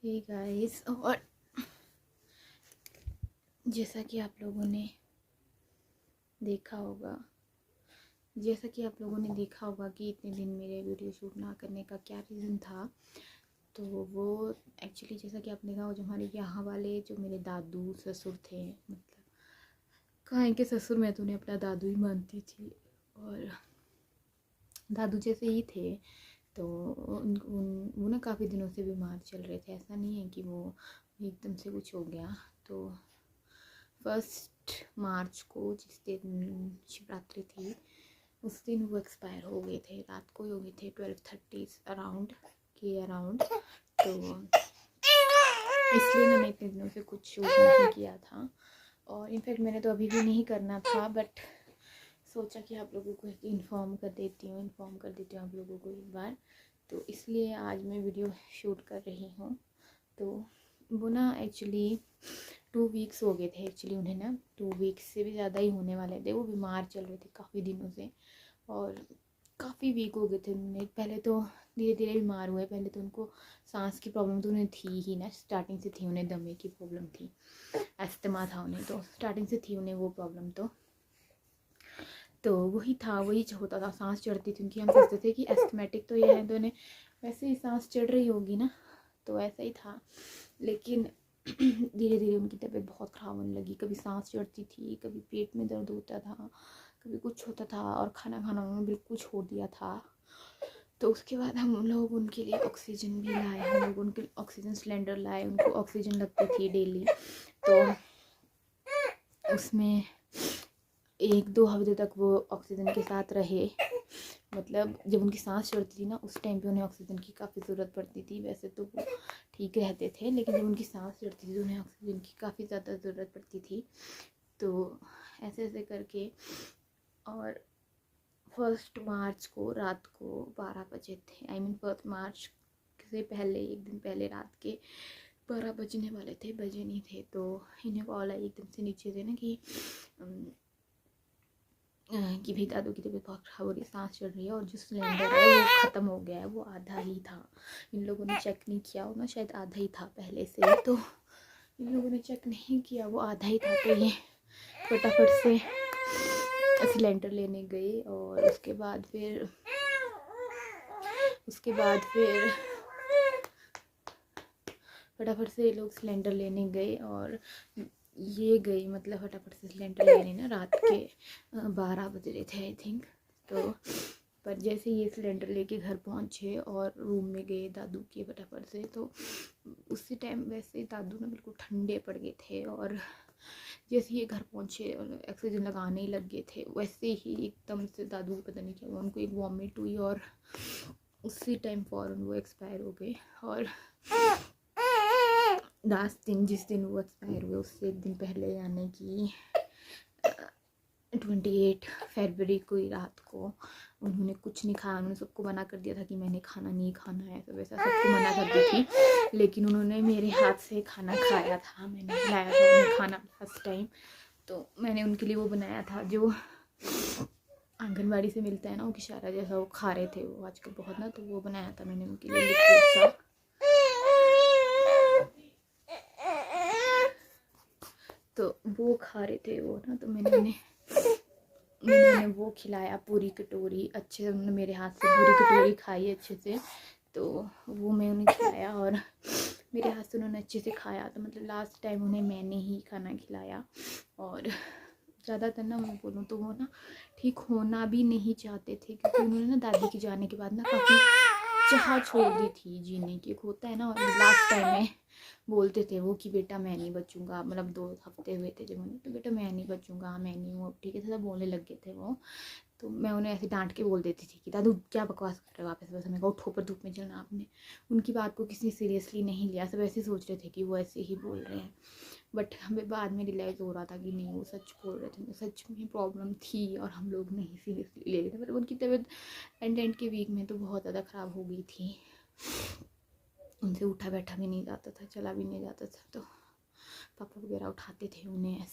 Hey guys, और जैसा कि आप लोगों ने देखा होगा कि इतने दिन मेरे वीडियो शूट ना करने का क्या रीज़न था। तो वो एक्चुअली जैसा कि आपने देखा, वो जो हमारे यहाँ वाले जो मेरे दादू ससुर थे, मतलब कहाँ के ससुर, मैं तो उन्हें अपना दादू ही मानती थी और दादू जैसे ही थे। तो वो ना काफ़ी दिनों से बीमार चल रहे थे। ऐसा नहीं है कि वो एकदम से कुछ हो गया। तो 1 मार्च को जिस दिन शिवरात्रि थी, उस दिन वो एक्सपायर हो गए थे। रात को ही हो गए थे, 12:30 अराउंड। तो इसलिए मैंने इतने दिनों से कुछ शूट नहीं किया था और इनफैक्ट मैंने तो अभी भी नहीं करना था, बट सोचा कि आप लोगों को इन्फॉर्म कर देती हूँ आप लोगों को एक बार। तो इसलिए आज मैं वीडियो शूट कर रही हूँ। तो वो ना एक्चुअली 2 वीक्स हो गए थे। एक्चुअली उन्हें ना 2 वीक्स से भी ज़्यादा ही होने वाले थे। वो बीमार चल रहे थे काफ़ी दिनों से और काफ़ी वीक हो गए थे उन्हें। पहले तो धीरे धीरे बीमार हुए। पहले तो उनको सांस की प्रॉब्लम तो उन्हें थी ही ना, स्टार्टिंग से थी। उन्हें दमे की प्रॉब्लम थी, अस्थमा था उन्हें, तो स्टार्टिंग से थी उन्हें वो प्रॉब्लम। तो वही होता था, सांस चढ़ती थी उनकी। हम सोचते थे कि एस्थमेटिक तो ये है, तो उन्हें वैसे ही सांस चढ़ रही होगी ना, तो ऐसा ही था। लेकिन धीरे धीरे उनकी तबीयत बहुत ख़राब होने लगी। कभी सांस चढ़ती थी, कभी पेट में दर्द होता था, कभी कुछ होता था और खाना उन्होंने बिल्कुल छोड़ दिया था। तो उसके बाद हम लोग उनके लिए ऑक्सीजन भी लाए। हम लोग उनके ऑक्सीजन सिलेंडर लाए। उनको ऑक्सीजन लगती थी डेली। तो उसमें 1-2 हफ्ते तक वो ऑक्सीजन के साथ रहे। मतलब जब उनकी सांस चढ़ती थी ना, उस टाइम पे उन्हें ऑक्सीजन की काफ़ी ज़रूरत पड़ती थी। वैसे तो वो ठीक रहते थे, लेकिन जब उनकी सांस चढ़ती थी तो उन्हें ऑक्सीजन की काफ़ी ज़्यादा ज़रूरत पड़ती थी। तो ऐसे ऐसे करके, और 1 मार्च को रात को 12 बजे थे। 1 मार्च से पहले, एक दिन पहले रात के 12 बजने वाले थे, बजे नहीं थे। तो इन्हें कॉल आई एकदम से नीचे से ना कि भाई दादू की तबीयत बहुत ख़राब हो रही है, सांस चढ़ रही है और जो सिलेंडर है वो ख़त्म हो गया है, वो आधा ही था। इन लोगों ने चेक नहीं किया होगा, शायद आधा ही था पहले से ही। तो इन लोगों ने चेक नहीं किया, वो आधा ही था। तो ये फटाफट से सिलेंडर लेने गए और उसके बाद फिर फटाफट से ये लोग सिलेंडर लेने गए। और ये गई, मतलब फटाफट से सिलेंडर लेने ना, रात के 12 बज रहे थे आई थिंक। तो पर जैसे ये सिलेंडर लेके घर पहुँचे और रूम में गए दादू के फटाफट से, तो उसी टाइम वैसे दादू ना बिल्कुल ठंडे पड़ गए थे। और जैसे ये घर पहुँचे और ऑक्सीजन लगाने ही लग गए थे, वैसे ही एकदम से दादू को पता नहीं क्या हुआ, उनको एक वॉमिट हुई और उसी टाइम फ़ौरन वो एक्सपायर हो गए। और लास्ट दिन जिस दिन वो एक्सपायर हुए, उससे एक दिन पहले, यानी कि 28 फरवरी को ही रात को, उन्होंने कुछ नहीं खाया। उन्होंने सबको मना कर दिया था कि मैंने खाना नहीं खाना है, तो वैसा सबको मना कर दी थी। लेकिन उन्होंने मेरे हाथ से खाना खाया था। मैंने खिलाया था उन्हें खाना फर्स्ट टाइम। तो मैंने उनके लिए वो बनाया था जो आंगनबाड़ी से मिलता है ना, वो किशारा जैसा, वो खा रहे थे वो आजकल बहुत ना, तो वो बनाया था मैंने उनके लिए लिक्विड सा। तो वो खा रहे थे वो ना, तो मैंने उन्हें वो खिलाया पूरी कटोरी अच्छे से। उन्होंने मेरे हाथ से पूरी कटोरी खाई अच्छे से। तो वो मैं उन्हें खिलाया और मेरे हाथ से उन्होंने अच्छे से खाया। तो मतलब लास्ट टाइम उन्हें मैंने ही खाना खिलाया। और ज़्यादातर ना मैं बोलूँ तो वो ना ठीक होना भी नहीं चाहते थे, क्योंकि उन्होंने ना दादी के जाने के बाद ना काफ़ी चाह छोड़ दी थी जीने की। होता है ना, और लास्ट टाइम में बोलते थे वो कि बेटा मैं नहीं बचूंगा। मतलब 2 हफ्ते हुए थे जब उन्हें, तो बेटा मैं नहीं बचूंगा, मैं नहीं हूँ अब ठीक है, बोलने लग गए थे वो। तो मैं उन्हें ऐसे डांट के बोल देती थी कि दादू क्या बकवास कर रहे हो आप, ऐसे बस हमें कहा उठो पर धूप में चलना। आपने उनकी बात को किसी सीरियसली नहीं लिया, सब ऐसे सोच रहे थे कि वो ऐसे ही बोल रहे हैं। बट हमें बाद में रियलाइज़ हो रहा था कि नहीं, वो सच बोल रहे थे, सच में प्रॉब्लम थी और हम लोग नहीं सीरियसली ले रहे थे। मतलब उनकी तबीयत एंड के वीक में तो बहुत ज़्यादा ख़राब हो गई थी। उनसे उठा बैठा भी नहीं जाता था, चला भी नहीं जाता था। तो पापा वगैरह उठाते थे उन्हें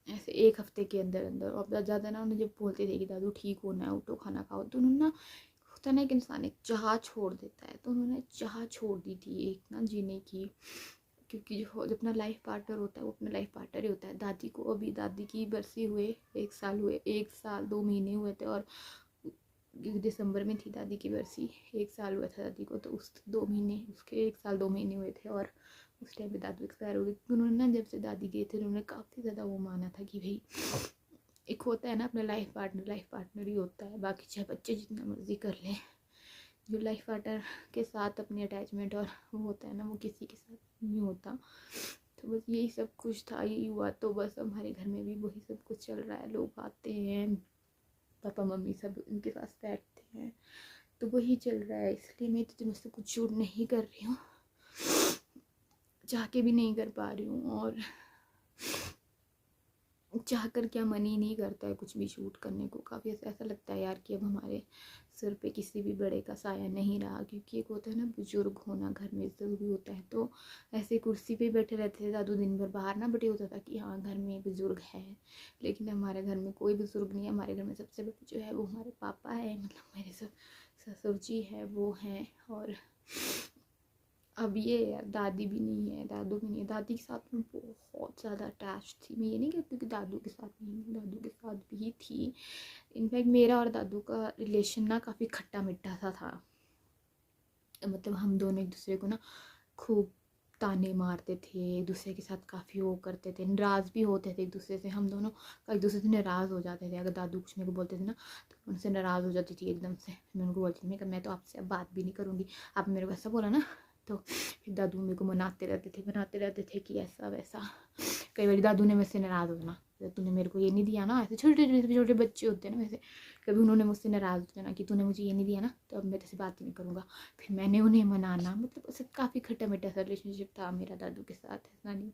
ऐसे 1 हफ्ते के अंदर अंदर। और ज़्यादा ना उन्हें जब बोलते थे कि दादू ठीक होना है, उठो खाना खाओ, तो उन्होंने ना होता है ना, एक इंसान एक चाह छोड़ देता है, तो उन्होंने चाह छोड़ दी थी एक ना जीने की, क्योंकि जो अपना लाइफ पार्टनर होता है वो अपना लाइफ पार्टनर ही होता है। दादी को अभी दादी की बरसी हुए 1 साल हुए, 1 साल 2 महीने हुए थे, और दिसंबर में थी दादी की बरसी, 1 साल हुआ था दादी को, तो उस 2 महीने उसके 1 साल 2 महीने हुए थे, और उस टाइम पे दादी एक्सपायर हो गई। उन्होंने ना जब से दादी गए थे उन्होंने काफ़ी ज़्यादा वो माना था कि भाई एक होता है ना अपना लाइफ पार्टनर ही होता है, बाकी चाहे बच्चे जितना मर्जी कर लें, जो लाइफ पार्टनर के साथ अपनी अटैचमेंट और वो होता है ना वो किसी के साथ नहीं होता। तो बस यही सब कुछ था, यही हुआ। तो बस हमारे घर में भी वही सब कुछ चल रहा है, लोग आते हैं, पापा मम्मी सब उनके पास बैठते हैं, तो वही चल रहा है। इसलिए मैं तो तुमसे कुछ शूट नहीं कर रही हूँ, चाह के भी नहीं कर पा रही हूँ, और चाह कर क्या मन ही नहीं करता है कुछ भी शूट करने को। काफ़ी ऐसा लगता है यार कि अब हमारे सिर पे किसी भी बड़े का साया नहीं रहा, क्योंकि एक होता है ना बुजुर्ग होना घर में ज़रूरी होता है। तो ऐसे कुर्सी पे बैठे रहते थे दादू दिन भर, बाहर ना बटे होता था कि हाँ घर में बुजुर्ग है, लेकिन हमारे घर में कोई बुजुर्ग नहीं है। हमारे घर में सबसे बड़े जो है वो हमारे पापा है, मतलब मेरे ससुर जी है वो हैं, और अब ये दादी भी नहीं है, दादू भी नहीं है। दादी के साथ में बहुत ज़्यादा अटैच थी, मैं ये नहीं कहती कि दादू के साथ नहीं हूँ, दादू के साथ भी थी। इनफैक्ट मेरा और दादू का रिलेशन ना काफ़ी खट्टा मीठा सा था, मतलब हम दोनों एक दूसरे को ना खूब ताने मारते थे, एक दूसरे के साथ काफ़ी वो करते थे, नाराज़ भी होते थे एक दूसरे से। हम दोनों एक दूसरे से नाराज़ हो जाते थे, अगर दादू कुछ मेरे को बोलते थे ना तो उनसे नाराज़ हो जाती थी एकदम से। मैं उनको बोलती थी मैं तो आपसे अब बात भी नहीं करूँगी, आप मेरे को ऐसा बोला ना। तो फिर दादू मेरे को मनाते रहते थे कि ऐसा वैसा। कई बार दादू ने मुझसे नाराज़ हो जाना, तूने मेरे को ये नहीं दिया ना, ऐसे छोटे छोटे बच्चे होते हैं ना वैसे, कभी उन्होंने मुझसे नाराज़ हो जाना कि तूने मुझे ये नहीं दिया ना तो अब मैं तेरे से बात ही नहीं करूँगा। फिर मैंने उन्हें मनाना, मतलब ऐसे काफ़ी खट्टा मीठा सा रिलेशनशिप था मेरा दादू के साथ। ऐसा नहीं,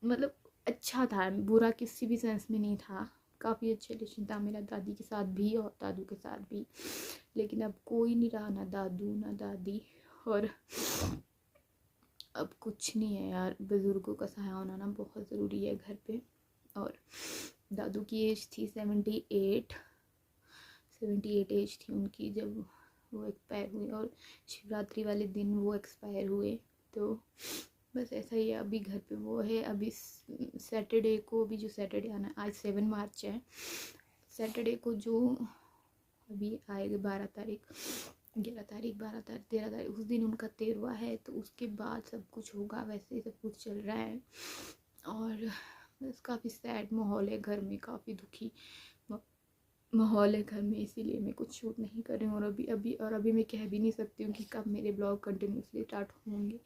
मतलब अच्छा था, बुरा किसी भी सेंस में नहीं था, काफ़ी अच्छा रिलेशन था मेरा दादी के साथ भी और दादू के साथ भी। लेकिन अब कोई नहीं रहा, ना दादू ना दादी, और अब कुछ नहीं है यार। बुज़ुर्गों का सहारा होना ना बहुत ज़रूरी है घर पे। और दादू की एज थी 78 एज थी उनकी जब वो एक्सपायर हुए, और शिवरात्रि वाले दिन वो एक्सपायर हुए। तो बस ऐसा ही है, अभी घर पे वो है। अभी सैटरडे को, अभी जो सैटरडे आना, आज 7 मार्च है, सैटरडे को जो अभी आएगा 12 तारीख 11 तारीख 12 तारीख 13 तारीख, उस दिन उनका 13वां है। तो उसके बाद सब कुछ होगा, वैसे ही सब कुछ चल रहा है। और बस काफ़ी सैड माहौल है घर में, काफ़ी दुखी माहौल है घर में, इसीलिए मैं कुछ शूट नहीं कर रही हूँ। और अभी मैं कह भी नहीं सकती हूँ कि कब मेरे ब्लॉग कंटिन्यूसली स्टार्ट होंगे।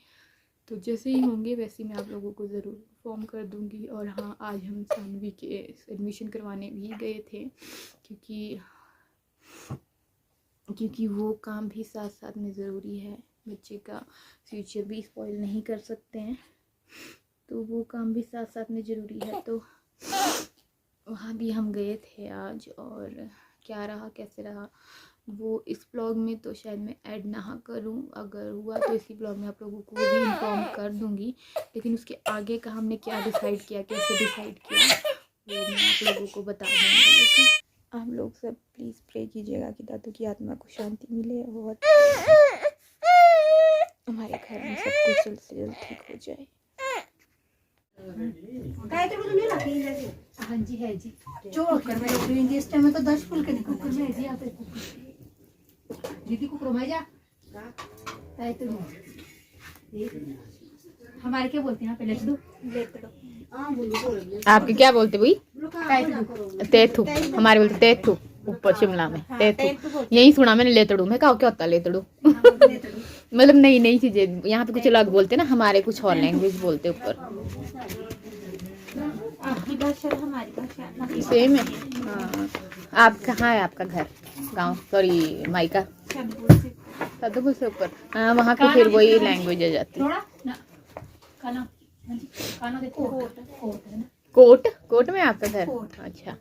तो जैसे ही होंगे वैसे ही मैं आप लोगों को ज़रूर इन्फॉर्म कर दूँगी। और हाँ, आज हम सानवी के एडमिशन करवाने भी गए थे, क्योंकि वो काम भी साथ साथ में ज़रूरी है। बच्चे का फ्यूचर भी स्पॉइल नहीं कर सकते हैं, तो वो काम भी साथ साथ में ज़रूरी है। तो वहाँ भी हम गए थे आज, और क्या रहा कैसे रहा वो इस ब्लॉग में तो शायद मैं ऐड ना करूँ, अगर हुआ तो इसी ब्लॉग में आप लोगों को भी इन्फॉर्म कर दूँगी। लेकिन उसके आगे का हमने क्या डिसाइड किया, कैसे डिसाइड किया, वो मैं आप लोगों को बता दूँगी। ओके, आप लोग सब प्लीज़ प्रे कीजिएगा कि दादू की आत्मा को शांति मिले और हमारे घर में सब कुछ जल्द से जल्द ठीक हो जाए। हाँ जी है जी, जो कर मैं रखूंगी इस टाइम में तो 10 फुल के कुकर में जी। आप दीदी कुकर में जा ताई तो हमारे क्या बोलते हैं पहले तो आपके क्या बोलते भाई? तेथू, हमारे बोलते तेथू, ऊपर शिमला में तेथू। यही सुना मैंने लेतड़ू, मैं कहा क्या होता लेतड़ू। मतलब नई चीजें यहाँ पे कुछ अलग बोलते ना, हमारे कुछ और लैंग्वेज बोलते ऊपर। आपकी भाषा और हमारी भाषा सेम है। हाँ, आप कहाँ है आपका घर, गांव, सॉरी मायका? सदपुर से ऊपर। हाँ, वहाँ पे फिर वही लैंग्वेज आ जाती है। कोट में आपका घर? अच्छा।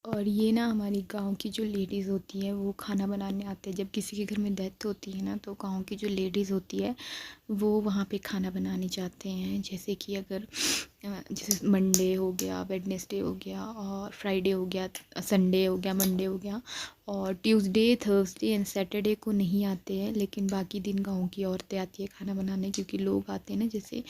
और ये ना हमारी गांव की जो लेडीज़ होती है वो खाना बनाने आते हैं। जब किसी के घर में डेथ होती है ना, तो गांव की जो लेडीज़ होती है वो वहाँ पे खाना बनाने जाते हैं। जैसे कि अगर जैसे मंडे हो गया, वेडनेसडे हो गया, और फ्राइडे हो गया, संडे हो गया, मंडे हो गया, और ट्यूसडे, थर्सडे एंड सैटरडे को नहीं आते हैं। लेकिन बाकी दिन गांव की औरतें आती है खाना बनाने, क्योंकि लोग आते हैं ना जैसे,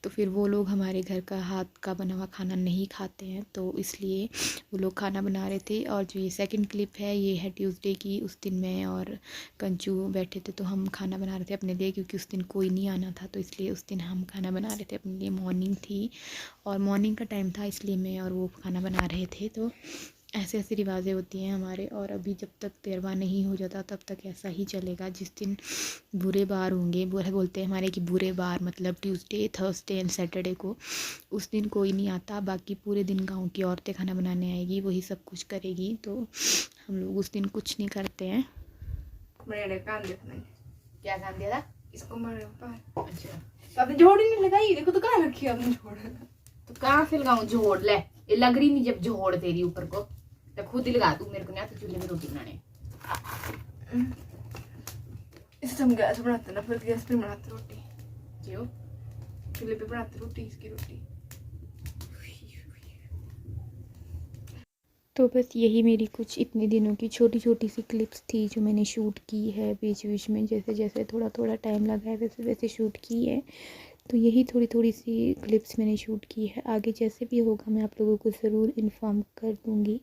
तो फिर वो लोग हमारे घर का हाथ का बना हुआ खाना नहीं खाते हैं, तो इसलिए वो लोग खाना बना रहे थे। और जो ये सेकंड क्लिप है ये है ट्यूसडे की। उस दिन मैं और कंचू बैठे थे तो हम खाना बना रहे थे अपने लिए, क्योंकि उस दिन कोई नहीं आना था, तो इसलिए उस दिन हम खाना बना रहे थे अपने लिए। मॉर्निंग थी और मॉर्निंग का टाइम था, इसलिए मैं और वो खाना बना रहे थे। तो ऐसे ऐसे रिवाजें होती हैं हमारे। और अभी जब तक तेरवा नहीं हो जाता तब तक ऐसा ही चलेगा। जिस दिन बुरे बार होंगे, बुरे बोलते हैं हमारे कि बुरे बार मतलब ट्यूसडे, थर्सडे एंड सैटरडे को, उस दिन कोई नहीं आता। बाकी पूरे दिन गांव की औरतें खाना बनाने आएगी, वही सब कुछ करेगी। तो हम लोग उस दिन कुछ नहीं करते हैं। मैंने कान देखना क्या काम दिया था? इसको मारे पार। अच्छा, अब जोड़ ही नहीं लगाई, देखो तो कहाँ रखी है आपने जोड़। तो कहाँ से लगाऊं जोड़? ले, ये लग रही नहीं जब जोड़ तेरी ऊपर को, तब खुद ही लगा। तू मेरे को नहीं आती चूल्हे में रोटी बनाने। इससे हम गैस बनाते ना, फिर गैस पे बनाते रोटी, क्यों? चूल्हे पे बनाते रोटी, इसकी रोटी। तो बस यही मेरी कुछ इतने दिनों की छोटी छोटी सी क्लिप्स थी जो मैंने शूट की है बीच बीच में। जैसे जैसे थोड़ा थोड़ा टाइम लगा है वैसे वैसे शूट की है। तो यही थोड़ी थोड़ी सी क्लिप्स मैंने शूट की है। आगे जैसे भी होगा मैं आप लोगों को ज़रूर इन्फॉर्म कर दूँगी।